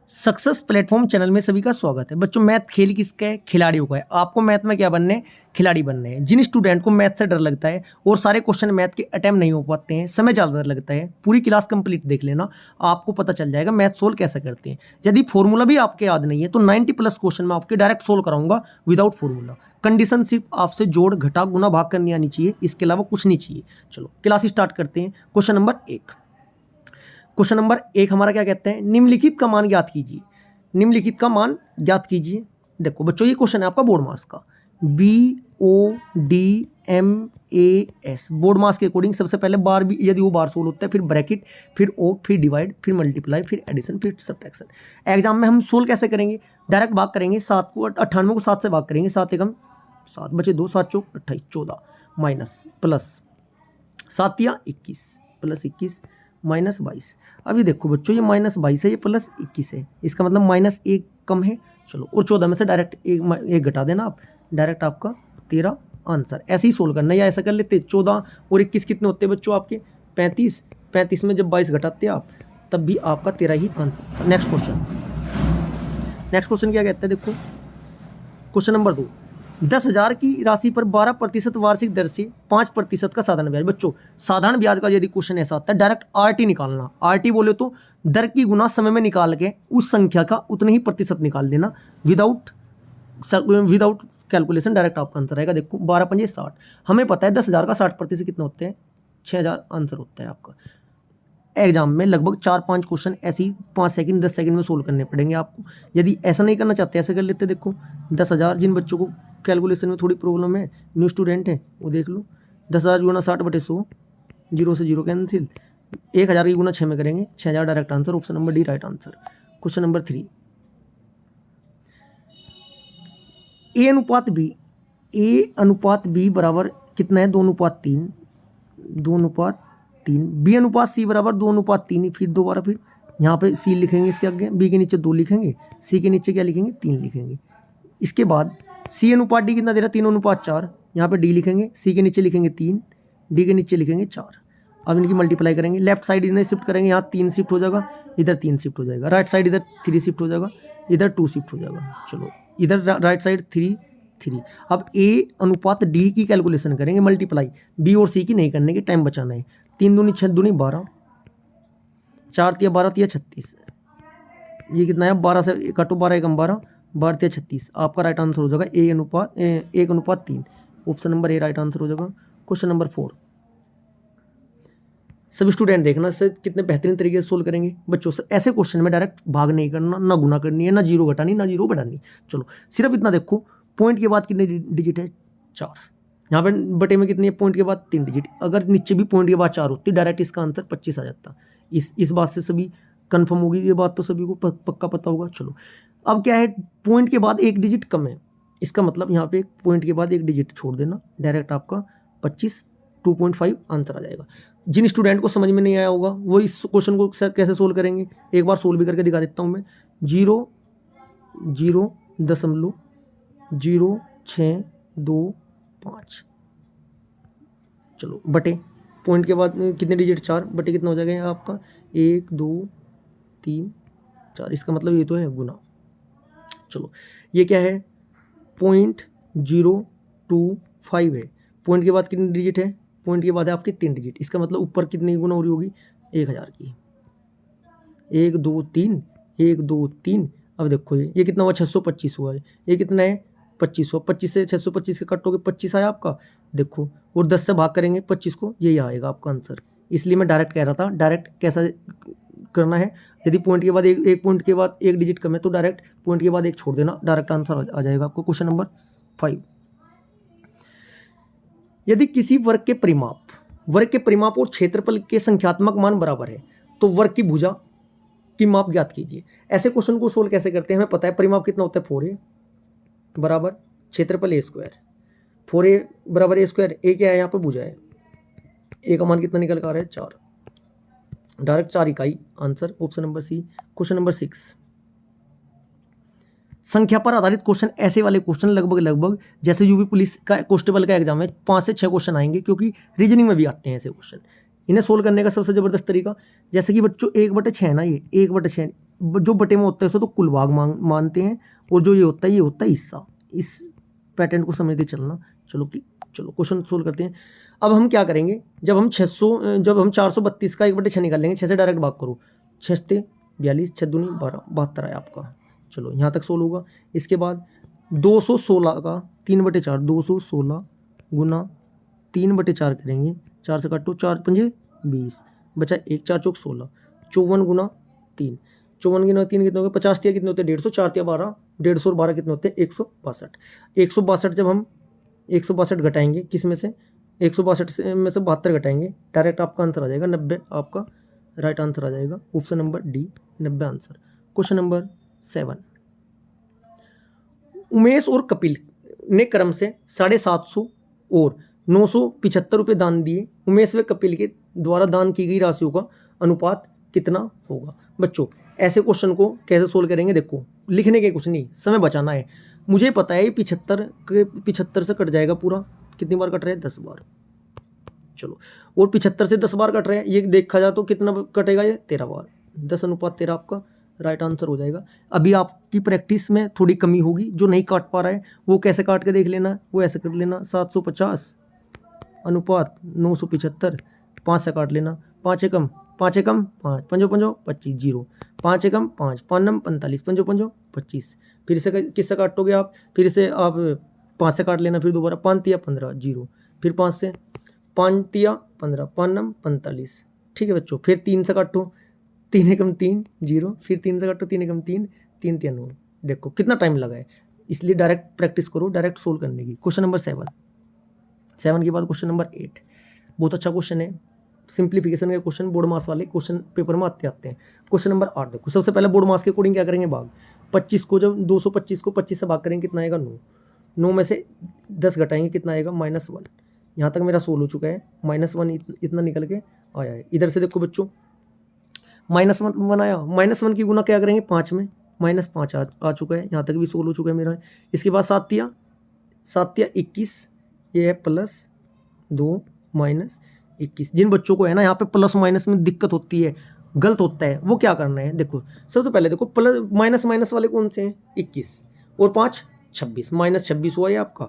Success platform channel में सभी का स्वागत है। बच्चों, मैथ खेल किसका है? खिलाड़ियों का है। आपको मैथ में क्या बनने हैं? खिलाड़ी बनने हैं। जिन स्टूडेंट को मैथ से डर लगता है और सारे क्वेश्चन मैथ के अटेम्प्ट नहीं हो पाते हैं, समय ज़्यादा लगता है, पूरी क्लास कंप्लीट देख लेना, आपको पता चल जाएगा मैथ सोल्व कैसे करते हैं। यदि फॉर्मूला भी आपके याद नहीं है तो 90+ क्वेश्चन मैं आपके डायरेक्ट सोल्व कराऊंगा विदाउट फॉर्मूला। कंडीशन सिर्फ आपसे जोड़, घटा, गुना, भाग करनी आनी चाहिए, इसके अलावा कुछ नहीं चाहिए। चलो क्लास स्टार्ट करते हैं। Question number 1। क्वेश्चन नंबर 1 हमारा क्या कहते हैं? निम्नलिखित का मान ज्ञात कीजिए। निम्नलिखित का मान ज्ञात कीजिए। देखो बच्चों, ये क्वेश्चन है आपका बोर्ड मास का। BODMAS, बोर्ड मास के अकॉर्डिंग सबसे पहले बार भी यदि वो बार सोल्व होता है, फिर ब्रैकेट, फिर ओ, फिर डिवाइड, फिर मल्टीप्लाई, फिर एडिशन, फिर सब्ट्रैक्शन। एग्जाम में हम सोल्व कैसे करेंगे? डायरेक्ट भाग करेंगे। 7 को 98 को 7 से भाग करेंगे। 7 एकम 7 बचे 2, 7 चौक 28, 14 माइनस प्लस 7 या 21 प्लस 21 माइनस 22। अभी देखो बच्चों, ये माइनस 22 है, ये प्लस 21 है, इसका मतलब माइनस 1 कम है। चलो, और 14 में से डायरेक्ट एक घटा देना आप, डायरेक्ट आपका 13 आंसर। ऐसे ही सोल्व करना, या ऐसा कर लेते 14 और 21 कितने होते हैं बच्चों आपके? 35। 35 में जब 22 घटाते हैं आप, तब भी आपका 13 ही answer. Next question. Next question क्या कहते हैं? देखो क्वेश्चन नंबर 2। 10,000 की राशि पर 12% वार्षिक दर से 5% का साधारण ब्याज। बच्चों, साधारण ब्याज का यदि क्वेश्चन ऐसा आता है, डायरेक्ट आरटी निकालना। आरटी बोले तो दर की गुना समय में निकाल के उस संख्या का उतने ही प्रतिशत निकाल देना, विदाउट कैलकुलेशन डायरेक्ट आपका आंसर आएगा। देखो 12 पंजे 60, हमें पता है 10,000 का 60% कितने होते हैं? 6,000 आंसर होता है आपका। एग्जाम में लगभग 4-5 क्वेश्चन ऐसे ही 5 सेकंड 10 सेकंड में सोल्व करने पड़ेंगे आपको। यदि ऐसा नहीं करना चाहते, ऐसे कर लेते। देखो 10,000, जिन बच्चों को कैलकुलेशन में थोड़ी प्रॉब्लम है, न्यू स्टूडेंट है, वो देख लो। 10,000 गुना 60/100, 0 से 0 कैंसिल। 1,000 की गुना 6 में करेंगे, 6,000 direct answer. Option number D right answer. Question number 3। ए अनुपात बी बराबर कितना है? 2:3। 2:3। बी अनुपात सी बराबर 2:3। फिर दोबारा फिर यहाँ पे सी लिखेंगे, इसके आगे बी के नीचे 2 लिखेंगे, सी के नीचे क्या लिखेंगे? 3 लिखेंगे। इसके बाद सी अनुपात डी कितना दे रहा है? 3:4। यहाँ पे डी लिखेंगे, सी के नीचे लिखेंगे 3, डी के नीचे लिखेंगे 4। अब इनकी मल्टीप्लाई करेंगे। लेफ्ट साइड इन्हें शिफ्ट करेंगे, यहाँ 3 शिफ्ट हो जाएगा, इधर 3 शिफ्ट हो जाएगा। राइट साइड इधर 3 शिफ्ट हो जाएगा, इधर 2 शिफ्ट हो जाएगा। चलो, इधर राइट साइड 3 3। अब ए अनुपात डी की कैलकुलेशन करेंगे, मल्टीप्लाई। बी और सी की नहीं करने की, टाइम बचाना है। 3 दूनी 6 दूनी 12, 4 तिया 12 तिया 36। ये कितना है? 12 से काटो, 12 एकम 12, 12 तिया 36। आपका राइट आंसर हो जाएगा 1:3। Option number A right answer हो जाएगा। Question number 4। सभी स्टूडेंट देखना इससे कितने बेहतरीन तरीके से सोल्व करेंगे। बच्चों से ऐसे क्वेश्चन में डायरेक्ट भाग नहीं करना, ना गुना करनी है, ना जीरो घटानी, ना जीरो बढ़ानी। चलो, सिर्फ इतना देखो, पॉइंट के बाद कितने डिजिट है? 4। यहाँ पे बटे में कितनी है? पॉइंट के बाद 3 डिजिट। अगर नीचे भी पॉइंट के बाद 4 होती, डायरेक्ट इसका आंसर 25 आ जाता। इस बात से सभी कंफर्म होगी, ये बात तो सभी को पक्का पता होगा। चलो, अब क्या है? पॉइंट के बाद 1 डिजिट कम है, इसका मतलब यहाँ पे पॉइंट के बाद 1 डिजिट छोड़ देना, डायरेक्ट आपका 25, 2.5 आंसर आ जाएगा। जिन स्टूडेंट को समझ में नहीं आया होगा वो इस क्वेश्चन को कैसे सोल्व करेंगे, एक बार सोल्व भी करके दिखा देता हूँ मैं। 0.0625। चलो, बटे पॉइंट के बाद कितने डिजिट? 4, बटे कितना हो जाएगा आपका? 1 2 3 4। इसका मतलब ये तो है गुना। चलो, ये क्या है? 0.025 है। पॉइंट के बाद कितनी डिजिट है? पॉइंट के बाद है आपके 3 डिजिट। इसका मतलब ऊपर कितनी गुना हो रही होगी? 1,000 की। 1 2 3, 1 2 3। अब देखो ये कितना हुआ? 625 हुआ है। ये कितना है? 25 हुआ। 25 से 625 के कट हो गए, 25 आया आपका। देखो, और 10 से भाग करेंगे 25 को, यही आएगा आपका आंसर। इसलिए मैं डायरेक्ट कह रहा था, डायरेक्ट कैसा करना है? यदि पॉइंट के बाद एक पॉइंट के बाद 1 डिजिट कम है तो डायरेक्ट पॉइंट के बाद 1 छोड़ देना, डायरेक्ट आंसर आ जाएगा आपको। Question number 5। यदि किसी वर्ग के परिमाप और क्षेत्रफल के संख्यात्मक मान बराबर है तो वर्ग की भुजा की माप ज्ञात कीजिए। ऐसे क्वेश्चन को सोल्व कैसे करते हैं? हमें पता है परिमाप कितना होता है? 4a बराबर क्षेत्रफल a²। 4a बराबर a²। ए क्या है यहाँ पर? भुजा है। ए का मान कितना निकल कर आ रहा है? 4। डायरेक्ट 4 इकाई answer. Option number C. Question number 6। संख्या पर आधारित क्वेश्चन, ऐसे वाले क्वेश्चन लगभग जैसे यूपी पुलिस का कांस्टेबल का एग्जाम है, 5 से 6 क्वेश्चन आएंगे, क्योंकि रीजनिंग में भी आते हैं ऐसे क्वेश्चन। इन्हें सोल्व करने का सबसे जबरदस्त तरीका, जैसे कि बच्चों 1/6 ना, ये 1/6 जो बटे में होता है उसे तो कुल भाग मानते हैं, और जो ये होता है हिस्सा। इस पैटर्न को समझते चलना। चलो क्वेश्चन सोल्व करते हैं। अब हम क्या करेंगे, जब हम 432 का 1/6 निकालेंगे, 6 से डायरेक्ट भाग करो, 6 से 42, 6 दूनी 12, 72 है आपका। चलो यहाँ तक सोल्व होगा। इसके बाद 216 का 3/4, 216 गुना 3/4 करेंगे, 4 से काटो, 4 पंजे 20, बचा 1, 4 चौक 16, 54 गुना 3, 54 गुना 3 कितने हो गए, 50 तिया कितने होते हैं 150, 4 तिया 12, 150 और 12 कितने होते हैं 162। 162 जब हम 162 घटाएंगे किस में से, 162 में से 72 घटाएंगे, डायरेक्ट आपका आंसर आ जाएगा 90, आपका राइट आंसर आ जाएगा option number D, 90 answer. Question number 7, Umesh और कपिल ने क्रम से 750 और 975 रुपये दान दिए। उमेश व कपिल के द्वारा दान की गई राशियों का अनुपात कितना होगा। बच्चों ऐसे क्वेश्चन को कैसे सोल्व करेंगे, देखो लिखने के कुछ नहीं, समय बचाना है। मुझे पता है 75 से कट जाएगा पूरा, कितनी बार कट रहा है 10 बार। चलो, और 75 से 10 बार कट रहा है, ये देखा जाए तो कितना कटेगा, ये 13 बार, 10:13 आपका राइट आंसर हो जाएगा। अभी आपकी प्रैक्टिस में थोड़ी कमी होगी, जो नहीं काट पा रहा है वो कैसे काट के देख लेना, वो ऐसे कर लेना, 750 अनुपात 975, 5 से काट लेना, 5 एकम 5, 5 पंजो 25, 0, 5 एकम 5, 5 नम 45, 5 पंजो 25। फिर से किससे काटोगे आप, फिर से आप 5 से काट लेना, फिर दोबारा 5 तिया 15, 0, फिर 5 से 5 तिया 15, 5 नम 45। ठीक है बच्चों, फिर 3 से काटो, 3 एकम 3, 0, फिर 3 से काटो, 3 एकम 3, 3 तिया 9। देखो कितना टाइम लगा है, इसलिए डायरेक्ट प्रैक्टिस करो, डायरेक्ट सोल्व करने की। क्वेश्चन नंबर 7 के बाद क्वेश्चन नंबर 8, बहुत अच्छा क्वेश्चन है, सिंप्लीफिकेशन के क्वेश्चन बोर्ड मास वाले क्वेश्चन पेपर में आते हैं। क्वेश्चन नंबर 8 देखो, सबसे पहले बोर्ड मास के अकॉर्डिंग क्या करेंगे, भाग 25 को, जब 225 को 25 से भाग करेंगे कितना आएगा 9, 9 में से 10 घटाएंगे कितना आएगा -1। यहाँ तक मेरा सोल्व हो चुका है, -1 इतना निकल के आया है। इधर से देखो बच्चों, -1 आया, -1 की गुना क्या करेंगे 5 में, -5 आ चुका है, यहाँ तक भी सोल्व हो चुका है मेरा। इसके बाद 7 तिया 21, ये है +2 -21। जिन बच्चों को है ना यहाँ पे प्लस माइनस में दिक्कत होती है, गलत होता है, वो क्या करना है, देखो सबसे पहले देखो प्लस माइनस वाले कौन से हैं, 21 और 5 26, -26 हुआ है आपका,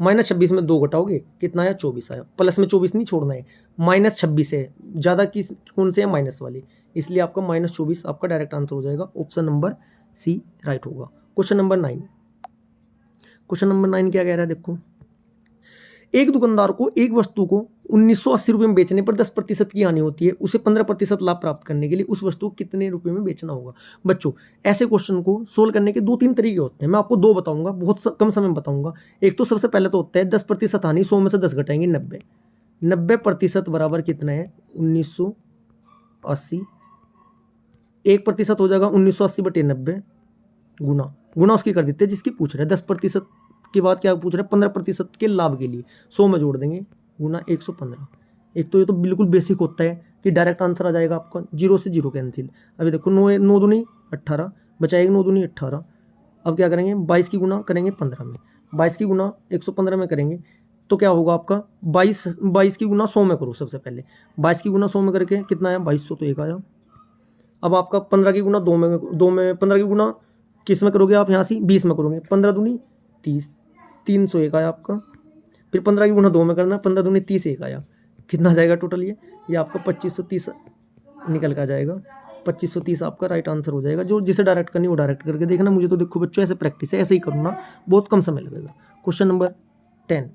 -26 में 2 घटाओगे कितना आया 24 आया, प्लस में 24 नहीं छोड़ना है, -26 है ज़्यादा, किस कौन से है माइनस वाले, इसलिए आपका -24 आपका डायरेक्ट आंसर हो जाएगा, ऑप्शन नंबर सी राइट होगा। क्वेश्चन नंबर 9, क्वेश्चन नंबर 9 क्या कह रहा है, देखो एक दुकानदार को एक वस्तु को 1980 रुपये में बेचने पर 10% की हानि होती है, उसे 15% लाभ प्राप्त करने के लिए उस वस्तु को कितने रुपए में बेचना होगा। बच्चों ऐसे क्वेश्चन को सोल्व करने के 2-3 तरीके होते हैं, मैं आपको 2 बताऊंगा, बहुत कम समय में बताऊंगा। एक तो सबसे पहले तो होता है 10% हानि, 100 में से 10 घटाएंगे 90, 90% बराबर कितना है 1980, 1% हो जाएगा 1980/90 गुना उसकी कर देते हैं जिसकी पूछ रहे हैं, 10% के बाद क्या पूछ रहे हैं 15% के लाभ के लिए 100 में जोड़ देंगे गुना 115। एक तो ये तो बिल्कुल बेसिक होता है कि डायरेक्ट आंसर आ जाएगा आपका, 0 से 0 कैंसिल। अभी देखो 9 दूनी 18 बचाएगा, 9 दूनी 18। अब क्या करेंगे 22 की गुना करेंगे 15 में, 22 की गुना 115 में करेंगे तो क्या होगा आपका 22 की गुना 100 में करो, सबसे पहले 22 की गुना 100 में करके कितना आया 2200, तो 1 आया। अब आपका 15 की गुना 2 में 15 की गुना किस में करोगे आप, यहाँ से 20 में करोगे, 15 दूनी 30, 301 आया आपका। फिर 15 की गुना 2 में करना, 15 दूनी 30, 1 आया, कितना आ जाएगा टोटल, ये आपका 2530 निकल कर जाएगा, 2530 आपका राइट आंसर हो जाएगा। जो जिसे डायरेक्ट करनी वो डायरेक्ट करके देखना, मुझे तो देखो बच्चों ऐसे प्रैक्टिस है, ऐसे ही करूँगा, बहुत कम समय लगेगा। क्वेश्चन नंबर 10,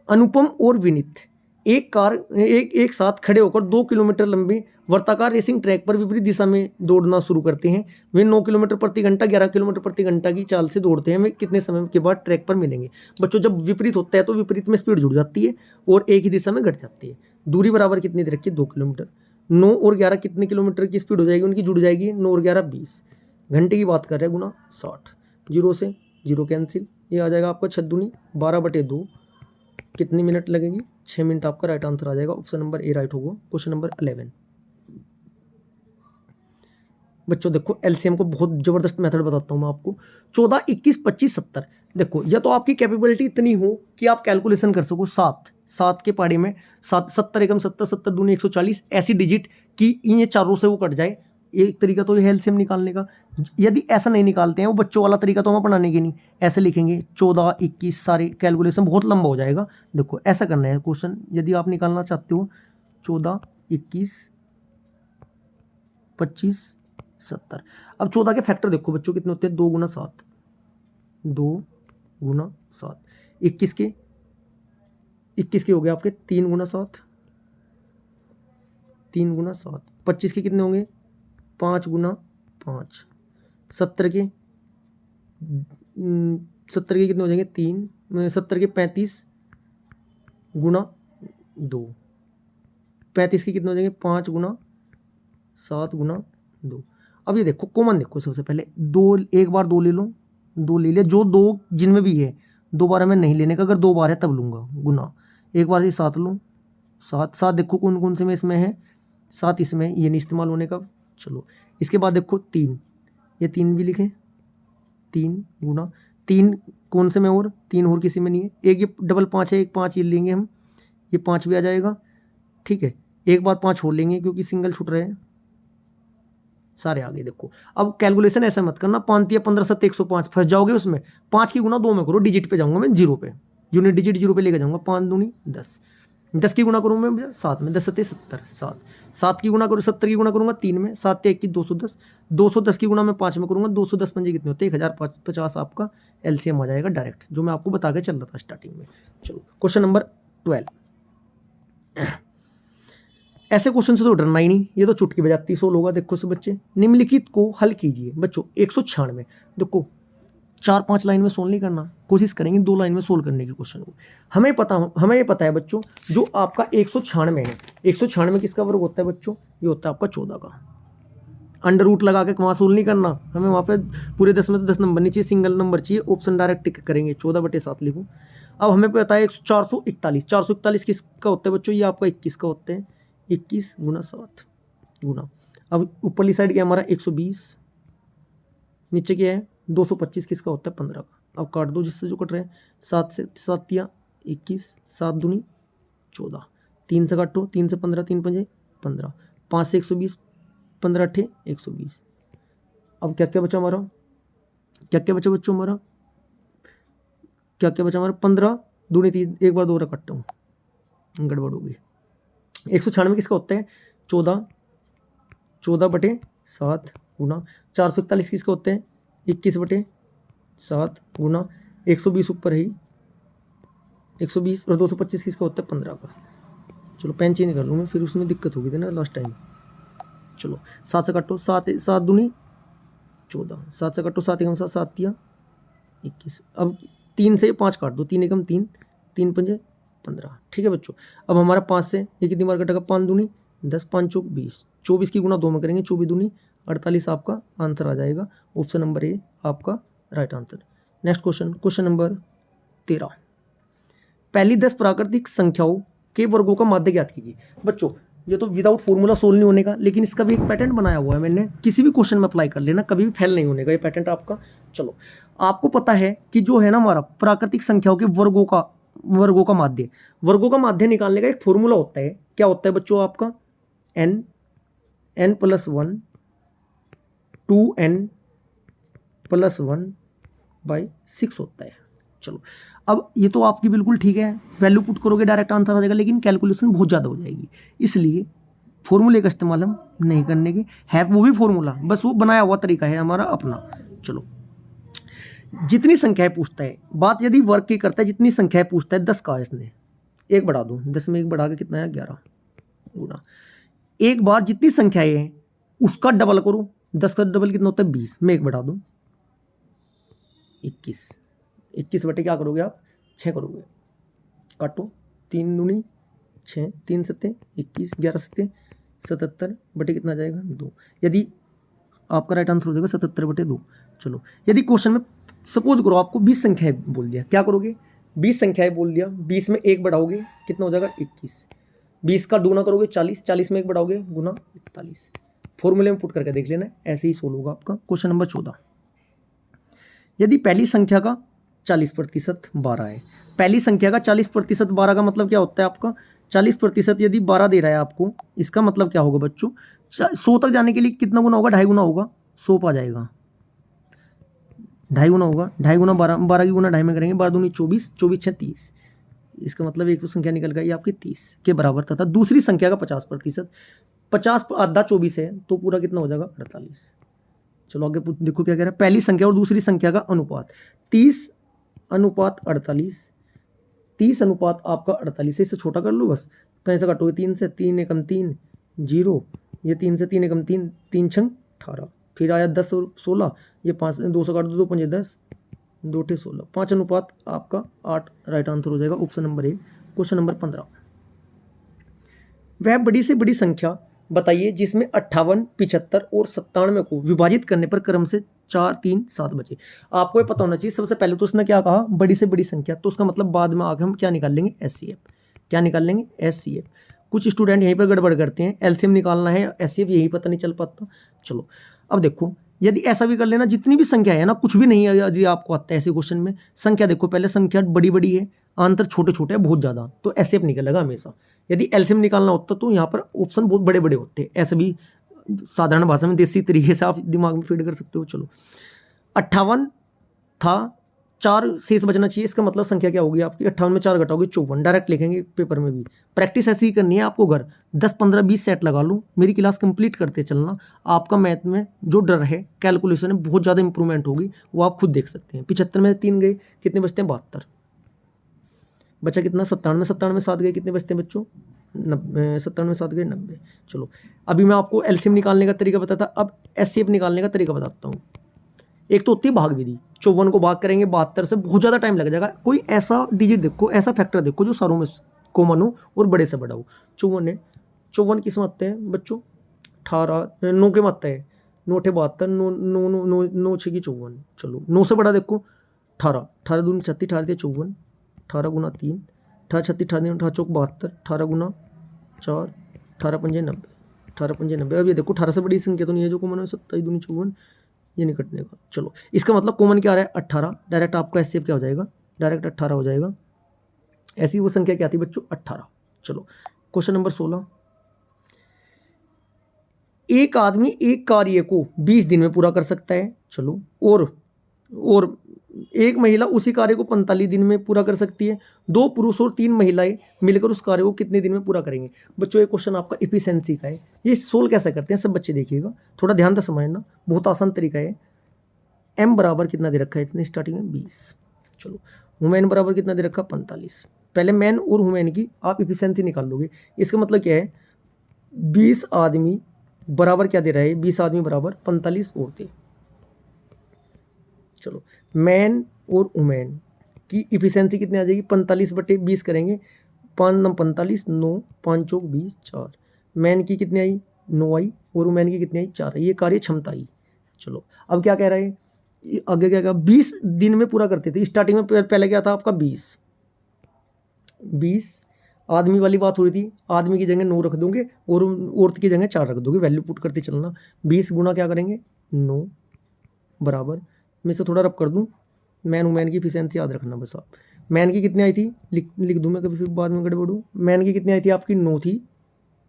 अनुपम और विनीत एक साथ खड़े होकर 2 किलोमीटर लंबे वर्ताकार रेसिंग ट्रैक पर विपरीत दिशा में दौड़ना शुरू करते हैं। वे 9 किलोमीटर प्रति घंटा 11 किलोमीटर प्रति घंटा की चाल से दौड़ते हैं। वे कितने समय के बाद ट्रैक पर मिलेंगे। बच्चों जब विपरीत होता है तो विपरीत में स्पीड जुड़ जाती है और एक ही दिशा में घट जाती है। दूरी बराबर कितनी दे रखी है 2 किलोमीटर। 9 और 11 कितने किलोमीटर की स्पीड हो जाएगी उनकी, जुड़ जाएगी 9 और 11 20। घंटे की बात कर रहे हैं गुना 60, 0 से 0 कैंसिल, ये आ जाएगा आपका 6 दूनी 12/2। कितनी मिनट लगेगी 6 मिनट, आपका राइट आंसर आ जाएगा, ऑप्शन नंबर ए राइट होगा। क्वेश्चन नंबर 11, बच्चों देखो एलसीएम को बहुत जबरदस्त मेथड बताता हूं मैं आपको। 14, 21, 25, 70। देखो या तो आपकी कैपेबिलिटी इतनी हो कि आप कैलकुलेशन कर सको 7 के पाड़े में 7, 70 एकम 70, 70 दूनी 140 ऐसी डिजिट कि इन ये चारों से वो कट जाए, एक तरीका तो ये एलसीएम निकालने का। यदि ऐसा नहीं निकालते हैं, वो बच्चों वाला तरीका तो हम अपनाने के नहीं, ऐसे लिखेंगे 14, 21, सारी कैलकुलेशन बहुत लंबा हो जाएगा। देखो ऐसा करना है क्वेश्चन, यदि आप निकालना चाहते हो 14, 21, 25, 70। अब 14 के फैक्टर देखो बच्चों कितने होते हैं, 2 गुना 7, 2 गुना 7। 21 के हो गए आपके 3 गुना 7, 3 गुना 7। 25 के कितने होंगे, 5 गुना 5। 70 के 70 के कितने हो जाएंगे, 3। 70 के 35 गुना 2। 35 के कितने हो जाएंगे, 5 गुना 7 गुना 2। अब ये देखो कॉमन देखो, सबसे पहले 2, एक बार 2 ले लो, 2 ले लिया, जो 2 जिनमें भी है 2 बार हमें नहीं लेने का, अगर 2 बार है तब लूँगा, गुना एक बार से 7 लो, 7 देखो कौन कौन से में इसमें है, 7 इसमें, ये नहीं इस्तेमाल होने का। चलो इसके बाद देखो 3, ये 3 भी लिखें, 3 गुना 3 कौन से में, और 3 और किसी में नहीं है। एक ये डबल 5 है, एक 5 ये लेंगे हम, ये 5 भी आ जाएगा, ठीक है। एक बार 5 छोड़ लेंगे क्योंकि सिंगल छूट रहे हैं, सारे आगे देखो। अब कैलकुलेशन ऐसा मत करना 5 या 15 7 105 फंस जाओगे उसमें। 5 की गुना 2 में करो, डिजिट पे जाऊंगा मैं, 0 पे, यूनिट डिजिट 0 पे लेके जाऊंगा। 5 दूनी 10, 10 की गुना करूँ मैं 7 में, 10 7 70, 7 की गुना करूँ, 70 की गुना करूँगा 3 में, 7 1 की 210, 210 की गुना मैं 5 में करूँगा, 210 पंजे कितने होते हैं, 1050 आपका एलसीएम आ जाएगा डायरेक्ट, जो मैं आपको बता के चल रहा था स्टार्टिंग में। चलो क्वेश्चन नंबर 12। ऐसे क्वेश्चन से तो डरना ही नहीं, ये तो चुटकी बजाती सोल होगा। देखो सब बच्चे, निम्नलिखित को हल कीजिए। बच्चों 196 देखो 4-5 लाइन में सोल्व नहीं करना, कोशिश करेंगे 2 लाइन में सोल्व करने की क्वेश्चन को। हमें ये पता है बच्चों, जो आपका 196 है, 196 किसका वर्ग होता है बच्चों, ये होता है आपका 14 का। अंडर रूट लगा के वहाँ सोल्व नहीं करना, हमें वहाँ पे पूरे 10 में तो 10 नंबर नहीं चाहिए, सिंगल नंबर चाहिए। ऑप्शन डायरेक्ट टिक करेंगे, 14/7 लिखूँ। अब हमें पता है 441 किसका होता है बच्चों, ये आपका 21 का होता है, 21 गुना 7 गुना। अब ऊपरली साइड क्या हमारा 120, नीचे क्या है 225 किसका होता है, 15 का। अब काट दो जिससे जो कट रहे हैं, 7 से 7 या 21, 7 दूनी 14, 3 से काटो, 3 से 15, 3 पंजे 15, 5 से 120, 15 अट्ठे 120। अब क्या क्या बचा हमारा, क्या बचा बच्चों हमारा, क्या बचा हमारा, 15 दूनी 3, एक बार 2 काटता हूँ, गड़बड़ होगी। 196 किसका होता है, 14/7 गुना। 441 किसका होता है, 21/7 गुना। 120 ऊपर है, 120, और 225 किसका होता है, 15 का। चलो पेन चेंज कर लूँ मैं, फिर उसमें दिक्कत होगी थी ना लास्ट टाइम। चलो 7 से काटो, 7 दूनी 14, 7 से काटो, 7 एकम 7, 7 या 21। अब 3 से 5 काट दो, 3 एकम 3, 3 पंजे 15, ठीक है बच्चों। अब हमारा 5 से ये कितनी बार कटेगा, 5 दूनी 10, 5 चौक 20, 24 की गुना 2 में करेंगे, 24 दूनी 48 आपका आंसर आ जाएगा। ऑप्शन नंबर ए आपका right answer. Next question, question number 13। पहली 10 प्राकृतिक संख्याओं के वर्गों का माध्य ज्ञात कीजिए। बच्चों ये तो विदाउट फॉर्मूला सोल्व नहीं होने का, लेकिन इसका भी एक पैटर्न बनाया हुआ है मैंने, किसी भी क्वेश्चन में अप्लाई कर लेना, कभी भी फेल नहीं होने का ये पैटर्न आपका। चलो आपको पता है कि जो है ना हमारा प्राकृतिक संख्याओं के वर्गों का माध्य निकालने का एक फॉर्मूला होता है। क्या होता है बच्चों आपका, n + 1 2n + 1/6 होता है। चलो अब ये तो आपकी बिल्कुल ठीक है, वैल्यू पुट करोगे डायरेक्ट आंसर आ जाएगा, लेकिन कैलकुलेशन बहुत ज़्यादा हो जाएगी, इसलिए फॉर्मूले का इस्तेमाल हम नहीं करने के। है वो भी फॉर्मूला, बस वो बनाया हुआ तरीका है हमारा अपना। चलो जितनी संख्याएं पूछता है, बात यदि वर्ग की करता है, जितनी संख्याएं पूछता है 10 का, इसने 1 बढ़ा दो, 10 में 1 बढ़ा के कितना है 11 गुना। एक बार जितनी संख्याएं हैं उसका डबल करो, 10 का डबल कितना होता है 20, में 1 बढ़ा दो 21 बटे क्या करोगे आप 6 करोगे, काटो 3 दूनी 6, 3 सत्ते 21, 11 सत्ते 77 बटे कितना आ जाएगा 2। यदि आपका राइट आंसर हो जाएगा 77/2। चलो यदि क्वेश्चन में सपोज करो आपको 20 संख्याएं बोल दिया, क्या करोगे, 20 संख्याएं बोल दिया, 20 में 1 बढ़ाओगे कितना हो जाएगा 21, 20 का दूना करोगे 40, 40 में 1 बढ़ाओगे गुना 41। फॉर्मूले में पुट करके देख लेना, ऐसे ही सोल्व होगा आपका। Question number 14। यदि पहली संख्या का 40% 12 है, पहली संख्या का 40% 12 का मतलब क्या होता है आपका, 40% यदि 12 दे रहा है आपको, इसका मतलब क्या होगा बच्चों, 100 तक जाने के लिए कितना गुना होगा, 2.5 गुना होगा, 100 आ जाएगा, 2.5 गुना होगा, 2.5 गुना 12, 12 की गुना 2.5 में करेंगे, 12 दूनी 24, 24 6 30, इसका मतलब एक तो संख्या निकल गई आपकी 30 के बराबर, तथा दूसरी संख्या का 50%, 50 आधा 24 है तो पूरा कितना हो जाएगा 48। चलो आगे देखो क्या कह रहा है, पहली संख्या और दूसरी संख्या का अनुपात 30 अनुपात 48, 30 अनुपात आपका 48 से, इससे छोटा कर लो बस, कहीं से काटोगे 3 से, 3 एकम 3 0, ये 3 से 3 एकम 3, 3 छंग 18, फिर आया 10 और 16, ये 5 2 से काट दो, 2 5 10, 2 6 16, 5 अनुपात आपका 8 राइट आंसर हो जाएगा option number A. Question number 15, वह बड़ी से बड़ी संख्या बताइए जिसमें 58, 75 और 97 को विभाजित करने पर क्रम से 4 3 7 बचे। आपको ये पता होना चाहिए, सबसे पहले तो उसने क्या कहा, बड़ी से बड़ी संख्या, तो उसका मतलब बाद में आके हम क्या निकाल लेंगे, एचसीएफ, क्या निकाल लेंगे, एचसीएफ। कुछ स्टूडेंट यहीं पर गड़बड़ करते हैं, एलसीएम निकालना है, एचसीएफ यही पता नहीं चल पाता। चलो अब देखो, यदि ऐसा भी कर लेना, जितनी भी संख्या है ना, कुछ भी नहीं है यदि आपको आता है ऐसे क्वेश्चन में, संख्या देखो पहले, संख्या बड़ी बड़ी है, अंतर छोटे छोटे है बहुत ज़्यादा, तो एचसीएफ निकलेगा हमेशा। यदि एलसीएम निकालना होता तो यहाँ पर ऑप्शन बहुत बड़े बड़े होते, ऐसे भी साधारण भाषा में देसी तरीके से आप दिमाग में फीड कर सकते हो। चलो 58 था, 4 शेष बचना चाहिए, इसका मतलब संख्या क्या होगी आपकी, 58 में 4 घटाओगे 54, डायरेक्ट लिखेंगे पेपर में भी। प्रैक्टिस ऐसी ही करनी है आपको, घर 10 15 20 सेट लगा लो, मेरी क्लास कंप्लीट करते चलना, आपका मैथ में जो डर है, कैलकुलेशन है, बहुत ज़्यादा इंप्रूवमेंट होगी, वो आप खुद देख सकते हैं। 75 में 3 गए, कितने बचते हैं 72, बचा कितना 97 में, 97 में 7 गए, कितने बचते हैं बच्चों 90, 97 में 7 गए 90। चलो अभी मैं आपको एलसीएम निकालने का तरीका बताता, अब एचसीएफ निकालने का तरीका बताता हूँ। एक तो होती है भाग विधि, 54 को भाग करेंगे 72 से, बहुत ज़्यादा टाइम लग जाएगा। कोई ऐसा डिजिट देखो, ऐसा फैक्टर देखो जो सारों में कॉमन हो और बड़े से बड़ा हो। 54 है, 54 किस में आते हैं बच्चों, 18 9 के में आता है, 9 8 72, 9 6 की 54। चलो 9 से बड़ा देखो 18, 18 दूनी 36, 18 54, 18 गुना 3, 18 36, 18 18 चौक 72, 18 गुना 4, 18 पंजे 90, 18 पंजे 90। अब ये देखो 18 से बड़ी संख्या तो नहीं है जो कॉमन है, 27 दूनी 54, ये नहीं कटने का। चलो इसका मतलब कॉमन क्या आ रहा है 18, डायरेक्ट आपका एचसीएफ क्या हो जाएगा, डायरेक्ट 18 हो जाएगा। ऐसी वो संख्या क्या थी बच्चों 18। चलो क्वेश्चन नंबर 16, एक आदमी एक कार्य को 20 दिन में पूरा कर सकता है। चलो और एक महिला उसी कार्य को 45 दिन में पूरा कर सकती है। 2 पुरुष और 3 महिलाएं मिलकर उस कार्य को कितने दिन में पूरा करेंगे। बच्चों ये क्वेश्चन आपका एफिशिएंसी का है, ये सोल्व कैसे करते हैं सब बच्चे देखिएगा, थोड़ा ध्यान से समझना, बहुत आसान तरीका है। एम बराबर कितना दे रखा है इसने स्टार्टिंग में 20, चलो वुमेन बराबर कितना दे रखा 45। पहले मैन और वुमेन की आप एफिशिएंसी निकाल लोगे, इसका मतलब क्या है 20 आदमी बराबर क्या दे रहा है, 20 आदमी बराबर 45 औरतें। चलो मैन और वुमेन की इफिशिएंसी कितनी आ जाएगी 45/20 करेंगे, 5 9 45, 9 5 चौक 20 4। मैन की कितनी आई 9 आई और वुमेन की कितनी आई 4 आई, ये कार्य क्षमता आई। चलो अब क्या कह रहा है आगे, क्या 20 दिन में पूरा करते थे। स्टार्टिंग में पहले क्या था आपका 20 आदमी वाली बात हो रही थी, आदमी की जगह 9 रख दोगे और औरत की जगह 4 रख दोगे, वैल्यू पुट करते चलना। 20 गुना क्या करेंगे 9 बराबर, मैं इसे थोड़ा रब कर दूं, मैन वुमेन की एफिशिएंसी याद रखना बस आप। मैन की कितनी आई थी लिख दूं मैं, कभी फिर बाद में गड़बड़ूं। मैन की कितनी आई थी आपकी 9 थी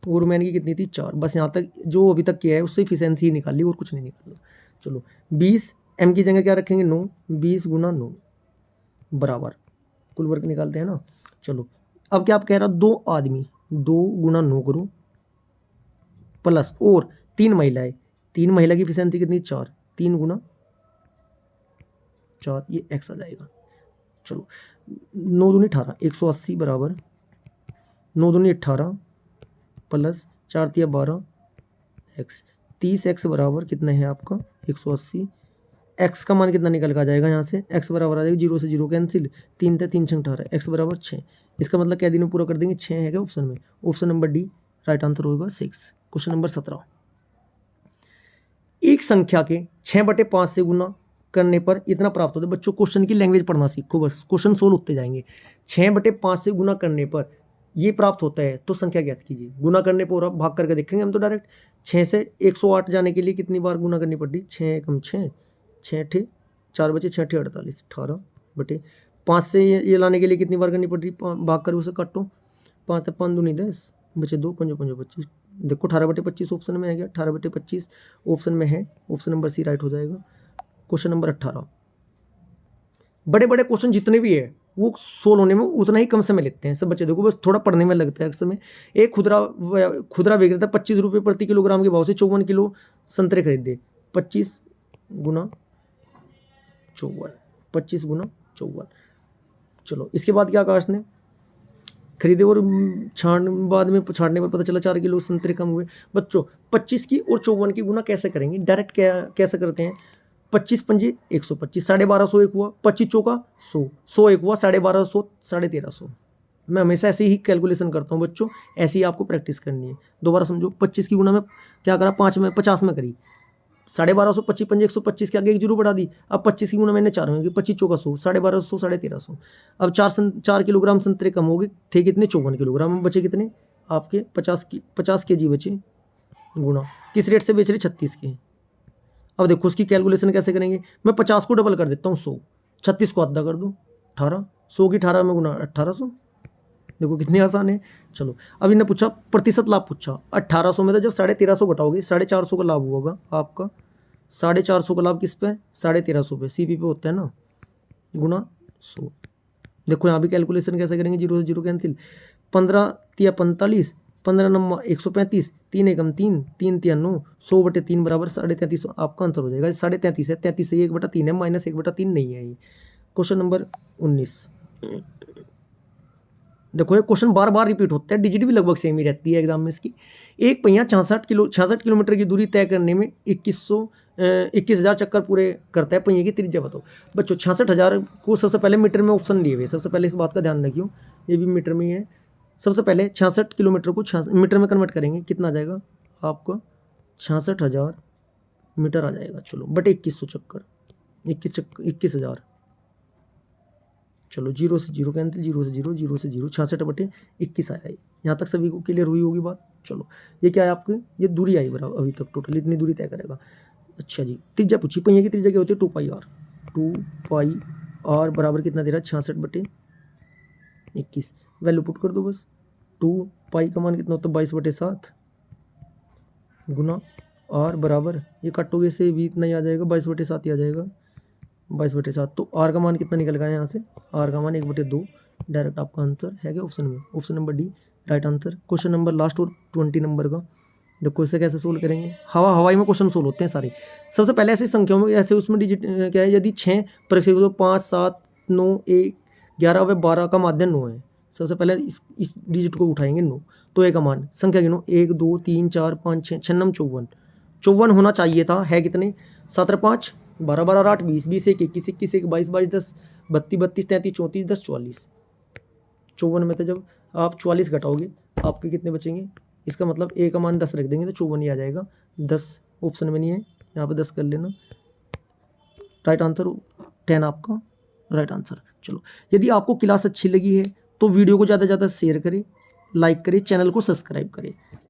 और वुमेन की कितनी थी 4। बस यहाँ तक जो अभी तक किया है उससे एफिशिएंसी ही निकाली और कुछ नहीं निकालना। चलो 20 एम की जगह क्या रखेंगे 9, 20 गुना 9 बराबर, कुल वर्क निकालते हैं ना। चलो अब क्या आप कह रहा 2 आदमी 2 गुना 9 करो प्लस और 3 महिलाएं, 3 महिला की एफिशिएंसी कितनी 4, 3 गुना 4, ये एक्स आ जाएगा। चलो 9 दूनी 18, 180 बराबर 9 दूनी 18 प्लस 4 तिया 12 एक्स, 30 एक्स बराबर कितना है आपका 180। एक्स का मान कितना निकल कर आ जाएगा यहाँ से, एक्स बराबर आ जाएगा 0 से 0 कैंसिल, 3 3 6 18, एक्स बराबर 6। इसका मतलब क्या दिन में पूरा कर देंगे 6 है क्या ऑप्शन में, option number D right answer होगा 6। क्वेश्चन नंबर 17, एक संख्या के 6/5 से गुना करने पर इतना प्राप्त होता है। बच्चों क्वेश्चन की लैंग्वेज पढ़ना सीखो, बस क्वेश्चन सोल्व होते जाएंगे। 6/5 से गुना करने पर ये प्राप्त होता है तो संख्या ज्ञात कीजिए। गुना करने पर और भाग करके देखेंगे हम तो डायरेक्ट। 6 से 108 जाने के लिए कितनी बार गुना करनी पड़ती, 6 कम 6, 6 8 4 बचे 6 8 48, 18/5 से ये लाने के लिए कितनी बार करनी पड़ती, भाग कर उसे काटो 5 5 दूनी 10 बचे 2 5 5 25। देखो 18/25 ऑप्शन में आ गया, 18/25 ऑप्शन में है, ऑप्शन नंबर सी राइट हो जाएगा। Question number 18। बड़े बड़े क्वेश्चन जितने भी है वो सोल्व होने में उतना ही कम समय लेते हैं सब बच्चे। देखो बस थोड़ा पढ़ने में लगता है समय। एक खुदरा विक्रेता 25 रुपये प्रति किलोग्राम के भाव से 54 किलो संतरे खरीदे। 25 गुना 54, 25 गुना 54। चलो इसके बाद क्या कहा इसने, खरीदे और बाद में छाड़ने पर पता चला 4 किलो संतरे कम हुए। बच्चों 25 की और 54 की गुना कैसे करेंगे, डायरेक्ट कैसे करते हैं। 25 पंजे 125, 1250 एक हुआ, 25 चौका 100, 100 एक हुआ, 1250, 1350। मैं हमेशा ऐसे ही कैलकुलेशन करता हूँ बच्चों, ऐसे ही आपको प्रैक्टिस करनी है। दोबारा समझो, 25 की गुना में क्या करा, 5 में 50 में करी, 1250, 25 पंजे 125 के आगे 1 जीरो बढ़ा दी। अब 25 की गुना मैंने 4 में की, 25 चौका 100, 1250, 1350। अब 4 किलोग्राम संतरे कम हो गए थे कितने, 54 किलोग्राम। बचे कितने आपके 50 केजी बचे, गुना किस रेट से बेच रहे, 36 के। अब देखो उसकी कैलकुलेशन कैसे करेंगे, मैं 50 को डबल कर देता हूँ 100, 36 को आधा कर दूँ 18, 100 की 18 में गुना 1800। देखो कितनी आसान है। चलो अब इन्हें पूछा प्रतिशत लाभ पूछा, 1800 में तो जब 1350 घटाओगे 450 का लाभ होगा आपका। 450 का लाभ किस पे, 1350 पे, सीपी पे होता है ना, गुना 100। देखो यहाँ भी कैलकुलेशन कैसे करेंगे, 0 से 0 कैंसिल, 15 तिया 45, 15 नंबर 135, 3 एकम 3, 3 तिया 9, 100/3 बराबर 33.5 आपका आंसर हो जाएगा। 33.5 है, 33 से 1/3 है, माइनस 1/3 नहीं है ये। Question number 19। देखो ये क्वेश्चन बार बार रिपीट होता है, डिजिट भी लगभग सेम ही रहती है एग्जाम में इसकी। एक पहिया 66 किलोमीटर की दूरी तय करने में 21,000 चक्कर पूरे करता है, पहिए की त्रिज्या बताओ। बच्चों 66,000 को सबसे पहले मीटर में ऑप्शन दिए हुए, सबसे पहले इस बात का ध्यान रखियो, ये भी मीटर में ही है। सबसे पहले 66 किलोमीटर को मीटर में कन्वर्ट करेंगे, कितना आ जाएगा आपका, 66,000 मीटर आ जाएगा। चलो बटे 2100 चक्कर, 21,000। चलो 0 से 0 कैंसिल, 0 से 0, 0 से 0, 66/21 आया। यहाँ तक सभी को क्लियर हुई होगी बात। चलो ये क्या है आपकी, ये दूरी आई बराबर, अभी तक टोटल इतनी दूरी तय करेगा। अच्छा जी, त्रिज्या पूछी, पहिए की त्रिज्या क्या होती है, 2πr। 2πr बराबर कितना दे रहा है, 66/21। वैल्यू पुट कर दो बस, 2π का मान कितना होता है, 22/7 गुना r बराबर, ये काटोगे से भी इतना ही आ जाएगा, 22/7 ही आ जाएगा, 22/7। तो r का मान कितना निकल गया यहाँ से, r का मान 1/2। डायरेक्ट आपका आंसर है क्या ऑप्शन में, option number D right answer. Question number last और 20 नंबर का, देखो इसे कैसे सोल्व करेंगे। हवाई में क्वेश्चन सोल्व होते हैं सारे। सबसे पहले ऐसी संख्याओं में, ऐसे उसमें डिजिट क्या है, यदि 6 परीक्षक 5 7 9 1 11 व 12 का माध्यम 9 है, सबसे पहले इस डिजिट को उठाएंगे 9, तो ए का मान, संख्या गिनो, 1 2 3 4 5 6 6 9 54, 54 होना चाहिए था, है कितने, 7 5 12 12 8 20 20 1 21 21 1 22 22 10 32 32 33 34 10 44। 54 में तो जब आप 44 घटाओगे आपके कितने बचेंगे, इसका मतलब ए का मान 10 रख देंगे तो 54 ही आ जाएगा। 10 ऑप्शन में नहीं है, यहाँ पे 10 कर लेना, राइट आंसर 10 आपका राइट आंसर। चलो यदि आपको क्लास अच्छी लगी है तो वीडियो को ज़्यादा से ज़्यादा शेयर करें, लाइक करें, चैनल को सब्सक्राइब करें।